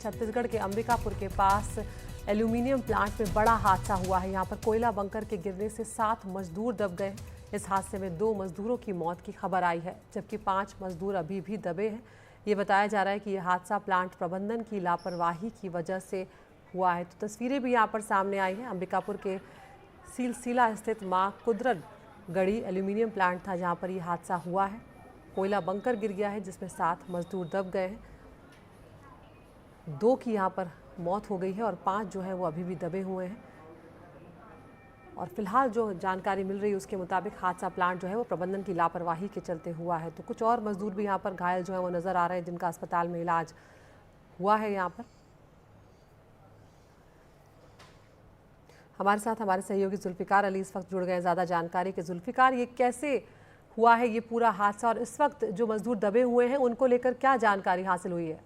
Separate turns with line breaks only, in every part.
छत्तीसगढ़ के अंबिकापुर के पास aluminium plant में बड़ा हादसा हुआ है। यहाँ पर कोयला बंकर के गिरने से 7 मजदूर दब गए। इस हादसे में 2 मजदूरों की मौत की खबर आई है, जबकि 5 मजदूर अभी भी दबे हैं। ये बताया जा रहा है कि यह हादसा प्लांट प्रबंधन की लापरवाही की वजह से हुआ है। तो तस्वीरें भी यहाँ पर सामने आई हैं। अंबिकापुर के सिलसिला स्थित मां कुदरत गढ़ी एल्यूमीनियम प्लांट था, जहाँ पर यह हादसा हुआ है। कोयला बंकर गिर गया है, जिसमें 7 मजदूर दब गए हैं। 2 की यहाँ पर मौत हो गई है और 5 जो है वो अभी भी दबे हुए हैं। और फिलहाल जो जानकारी मिल रही है उसके मुताबिक हादसा प्लांट जो है वो प्रबंधन की लापरवाही के चलते हुआ है। तो कुछ और मजदूर भी यहाँ पर घायल जो है वो नज़र आ रहे हैं, जिनका अस्पताल में इलाज हुआ है। यहाँ पर हमारे साथ हमारे सहयोगी जुल्फिकार अली इस वक्त जुड़ गए ज़्यादा जानकारी के। जुल्फिकार, ये कैसे हुआ है ये पूरा हादसा, और इस वक्त जो मजदूर दबे हुए हैं उनको लेकर क्या जानकारी हासिल हुई है?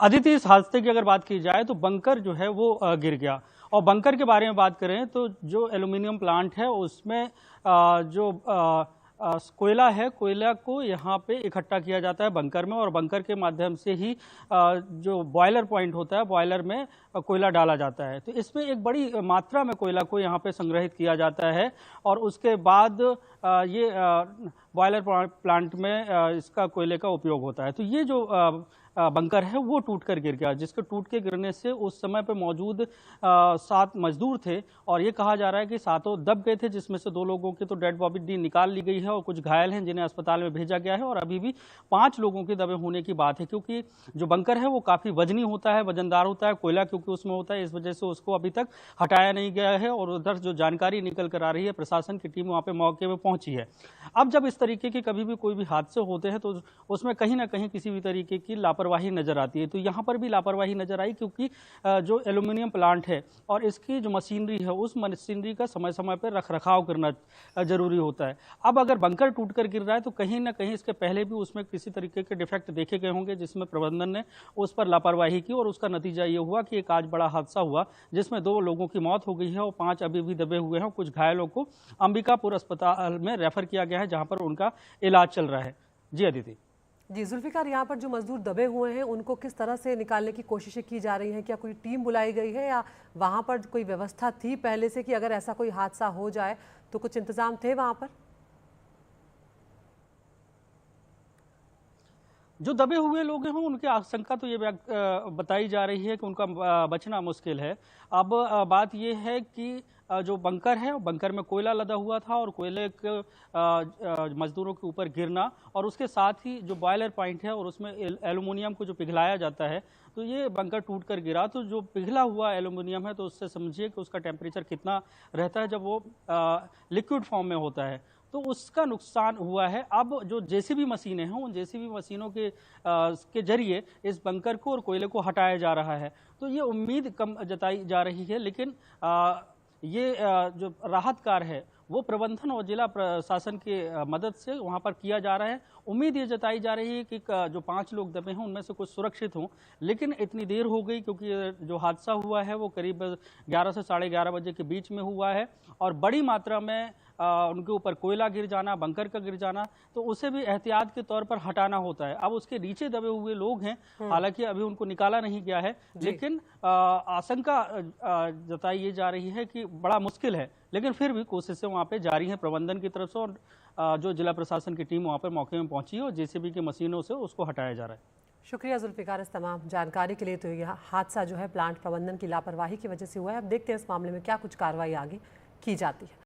अदिति, इस हादसे की अगर बात की जाए तो बंकर जो है वो गिर गया। और बंकर के बारे में बात करें तो जो एल्यूमीनियम प्लांट है उसमें जो कोयला है, कोयला को यहाँ पे इकट्ठा किया जाता है बंकर में, और बंकर के माध्यम से ही जो बॉयलर पॉइंट होता है, बॉयलर में कोयला डाला जाता है। तो इसमें एक बड़ी मात्रा में कोयला को यहाँ पे संग्रहित किया जाता है और उसके बाद ये बॉयलर प्लांट में इसका कोयले का उपयोग होता है। तो ये जो बंकर है वो टूट कर गिर गया, जिसके टूट के गिरने से उस समय पे मौजूद 7 मजदूर थे और ये कहा जा रहा है कि 7 दब गए थे, जिसमें से 2 लोगों की तो डेड बॉडी निकाल ली गई है और कुछ घायल हैं जिन्हें अस्पताल में भेजा गया है। और अभी भी 5 लोगों के दबे होने की बात है, क्योंकि जो बंकर है वो काफ़ी वजनी होता है, वजनदार होता है, कोयला क्योंकि उसमें होता है, इस वजह से उसको अभी तक हटाया नहीं गया है। और उधर जो जानकारी निकल कर आ रही है, प्रशासन की टीम वहाँ पर मौके पर पहुंची है। अब जब इस तरीके के कभी भी कोई भी हादसे होते हैं तो उसमें कहीं ना कहीं किसी भी तरीके की लापरवाही नजर आती है। तो यहाँ पर भी लापरवाही नजर आई, क्योंकि जो एल्यूमिनियम प्लांट है और इसकी जो मशीनरी है उस मशीनरी का समय समय पर रखरखाव करना जरूरी होता है। अब अगर बंकर टूटकर गिर रहा है तो कहीं ना कहीं इसके पहले भी उसमें किसी तरीके के डिफेक्ट देखे गए होंगे, जिसमें प्रबंधन ने उस पर लापरवाही की और उसका नतीजा ये हुआ कि एक आज बड़ा हादसा हुआ, जिसमें 2 लोगों की मौत हो गई है और 5 अभी भी दबे हुए हैं। कुछ घायलों को अंबिकापुर अस्पताल में रेफर किया गया है, जहां पर उनका इलाज चल रहा है। जी अदिति।
जी जुल्फिकार, यहाँ पर जो मजदूर दबे हुए हैं उनको किस तरह से निकालने की कोशिशें की जा रही हैं? क्या कोई टीम बुलाई गई है या वहाँ पर कोई व्यवस्था थी पहले से कि अगर ऐसा कोई हादसा हो जाए तो कुछ इंतजाम थे वहाँ पर?
जो दबे हुए लोग हैं उनकी आशंका तो ये बताई जा रही है कि उनका बचना मुश्किल है। अब बात ये है कि जो बंकर है, बंकर में कोयला लदा हुआ था और कोयले के मजदूरों के ऊपर गिरना, और उसके साथ ही जो बॉयलर पॉइंट है और उसमें एल्यूमिनियम को जो पिघलाया जाता है, तो ये बंकर टूट कर गिरा। तो जो पिघला हुआ एल्यूमिनियम है तो उससे समझिए कि उसका टेम्परेचर कितना रहता है जब वो लिक्विड फॉर्म में होता है, तो उसका नुकसान हुआ है। अब जो जेसीबी मशीनें हैं उन जेसीबी मशीनों के जरिए इस बंकर को और कोयले को हटाया जा रहा है। तो ये उम्मीद कम जताई जा रही है, लेकिन ये जो राहत कार्य है वो प्रबंधन और जिला प्रशासन की मदद से वहाँ पर किया जा रहा है। उम्मीद ये जताई जा रही है कि जो 5 लोग दबे हैं उनमें से कुछ सुरक्षित हों, लेकिन इतनी देर हो गई क्योंकि जो हादसा हुआ है वो करीब 11 से 11:30 बजे के बीच में हुआ है और बड़ी मात्रा में उनके ऊपर कोयला गिर जाना, बंकर का गिर जाना, तो उसे भी एहतियात के तौर पर हटाना होता है। अब उसके नीचे दबे हुए लोग हैं, हालांकि अभी उनको निकाला नहीं गया है, लेकिन आशंका जताई जा रही है कि बड़ा मुश्किल है, लेकिन फिर भी कोशिशें वहाँ पे जारी हैं प्रबंधन की तरफ से, और जो जिला प्रशासन की टीम वहाँ पर मौके में पहुंची है और जेसीबी की मशीनों से उसको हटाया जा रहा है।
शुक्रिया जुल्फिकार इस तमाम जानकारी के लिए। तो यह हादसा जो है प्लांट प्रबंधन की लापरवाही की वजह से हुआ है। अब देखते हैं इस मामले में क्या कुछ कार्रवाई आगे की जाती है।